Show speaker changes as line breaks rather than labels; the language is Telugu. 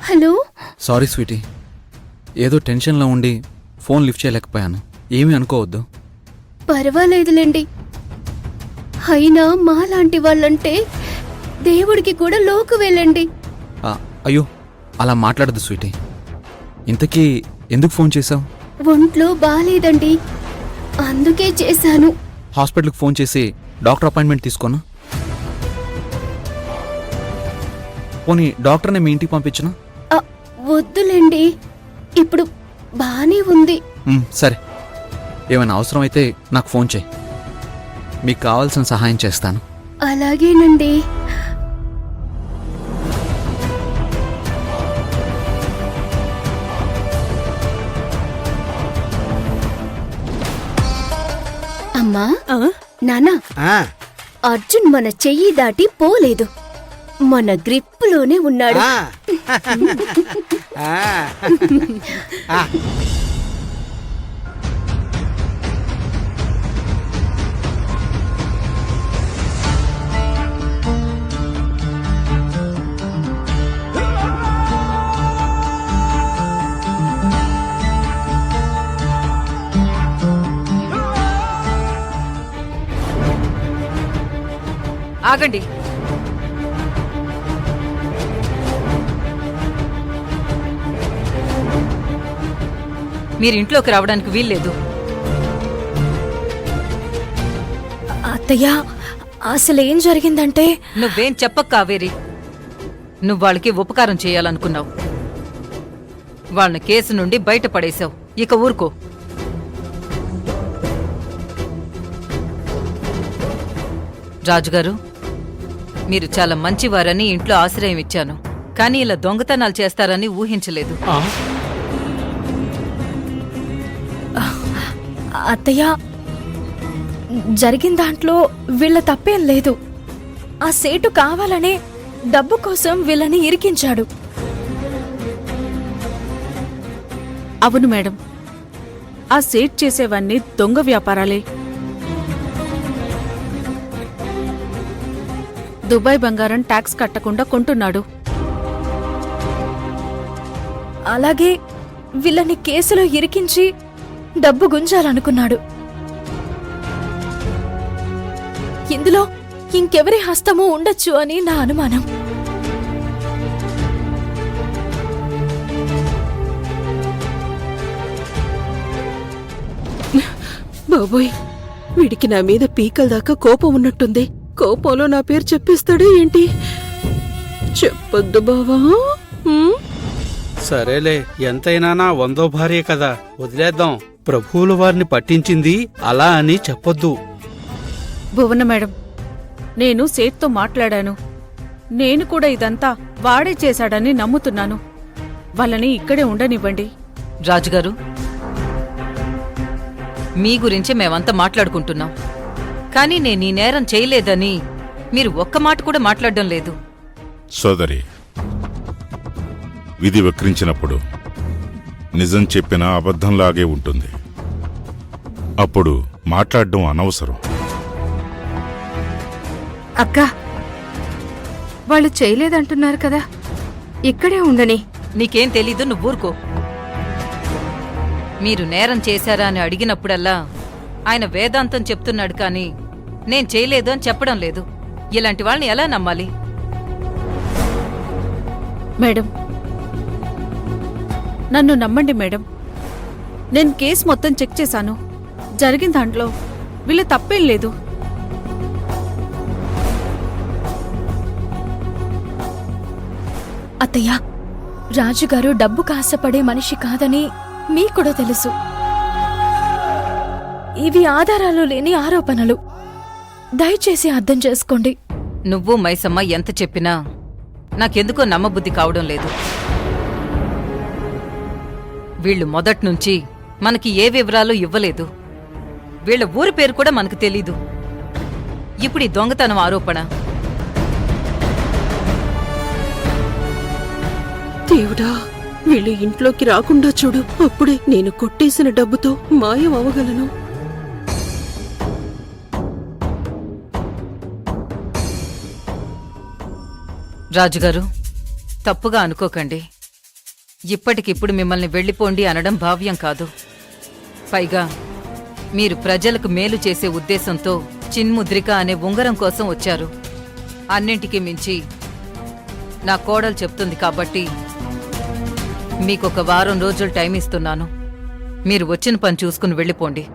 హలో.
సారీ స్వీటీ, ఏదో టెన్షన్లో ఉండి ఫోన్ లిఫ్ట్ చేయలేకపోయాను. ఏమీ అనుకోవద్దు.
పర్వాలేదులేండి. అయినా మాలాంటి వాళ్ళంటే దేవుడికి కూడా లోకు వెళ్ళండి.
అయ్యో, అలా మాట్లాడదు స్వీటీ. ఇంతకీ ఎందుకు ఫోన్ చేశావు?
ఒంట్లో బాలేదండి, అందుకే చేశాను.
హాస్పిటల్కి ఫోన్ చేసి డాక్టర్ అపాయింట్మెంట్ తీసుకోను. పోనీ డాక్టర్ని మీ ఇంటికి పంపించను?
వద్దులేండి, ఇప్పుడు బానే ఉంది.
సరే, ఏమైనా అవసరం అయితే నాకు ఫోన్ చేయి. మీకు కావాల్సిన సహాయం చేస్తాను.
అలాగేనండి. అమ్మా, నానా, అర్జున్ మన చెయ్యి దాటి పోలేదు, మన గ్రిప్పులోనే ఉన్నాడు.
ఆగండి. మీరింట్లోకి రావడానికి వీల్లేదు.
అత్తయ్య, అసలేం జరిగిందంటే...
నువ్వేం చెప్పక కావేరి. నువ్వు వాళ్ళకి ఉపకారం చేయాలనుకున్నావు, వాళ్ళని కేసు నుండి బయటపడేశావు. ఇక ఊరుకో. రాజుగారు, మీరు చాలా మంచివారని ఇంట్లో ఆశ్రయం ఇచ్చాను, కానీ ఇలా దొంగతనాలు చేస్తారని ఊహించలేదు.
అత్తయ్య, జరిగిన దాంట్లో వీళ్ళ తప్పేం లేదు. ఆ సేటు కావాలనే డబ్బు కోసం వీళ్ళని ఇరికించాడు.
అవును మేడం, ఆ సేట్ చేసేవన్నీ దొంగ వ్యాపారాలే. దుబాయ్ బంగారం ట్యాక్స్ కట్టకుండా కొంటున్నాడు.
అలాగే వీళ్ళని కేసులో ఇరికించి డబ్బు గుంజాలనుకున్నాడు. ఇందులో ఇంకెవరి హస్తమూ ఉండొచ్చు అని నా అనుమానం.
బాబోయ్, వీడికి నా మీద పీకల దాకా కోపం ఉన్నట్టుంది. కోపంలో నా పేరు చెప్పేస్తాడే ఏంటి? చెప్పొద్దు బావా.
సరేలే, ఎంతైనా నా 100వ భార్య కదా, వదిలేద్దాం. ప్రభువుల వారిని పట్టించింది అలా అని చెప్పొద్దు.
భువన మేడం, నేను సేట్తో మాట్లాడాను. నేను కూడా ఇదంతా వాడే చేశాడని నమ్ముతున్నాను. వాళ్ళని ఇక్కడే ఉండనివ్వండి.
రాజుగారు, మీ గురించి మేమంతా మాట్లాడుకుంటున్నాం, కానీ నేను ఈ నేరం చేయలేదని మీరు ఒక్క మాట కూడా మాట్లాడడం లేదు.
సోదరి, విధి వక్రించినప్పుడు నిజం చెప్పినా అబద్ధంలాగే ఉంటుంది. అప్పుడు మాట్లాడడం అనవసరం.
అక్క, వాళ్ళు చేయలేదంటున్నారు కదా, ఇక్కడే ఉండని.
నీకేం తెలీదు, నువ్వు ఊరుకో. మీరు నేరం చేశారా అని అడిగినప్పుడల్లా ఆయన వేదాంతం చెప్తున్నాడు, కానీ నేను చేయలేదు అని చెప్పడం లేదు. ఇలాంటి వాళ్ళని ఎలా నమ్మాలి?
మేడం, నన్ను నమ్మండి మేడం. నేను కేసు మొత్తం చెక్ చేశాను. జరిగిన దాంట్లో వీళ్ళ తప్పేం లేదు.
అత్తయ్య, రాజుగారు డబ్బు కాసపడే మనిషి కాదని మీకూడా తెలుసు. ఇవి ఆధారాలు లేని ఆరోపణలు. దయచేసి అర్థం చేసుకోండి.
నువ్వు మైసమ్మ ఎంత చెప్పినా నాకెందుకో నమ్మబుద్ధి కావడం లేదు. వీళ్ళు మొదట్నుంచి మనకి ఏ వివరాలు ఇవ్వలేదు. వీళ్ళ ఊరి పేరు కూడా మనకు తెలీదు. ఇప్పుడు ఈ దొంగతనం ఆరోపణ.
దేవుడా, వీళ్ళు ఇంట్లోకి రాకుండా చూడు. అప్పుడే నేను కొట్టేసిన డబ్బుతో మాయం అవగలను.
రాజుగారు, తప్పుగా అనుకోకండి. ఇప్పటికిప్పుడు మిమ్మల్ని వెళ్ళిపోండి అనడం భావ్యం కాదు. పైగా మీరు ప్రజలకు మేలు చేసే ఉద్దేశంతో చిన్ముద్రిక అనే ఉంగరం కోసం వచ్చారు. అన్నింటికీ మించి నా కోడలు చెప్తుంది కాబట్టి మీకొక వారం రోజులు టైం ఇస్తున్నాను. మీరు వచ్చిన పని చూసుకుని వెళ్ళిపోండి.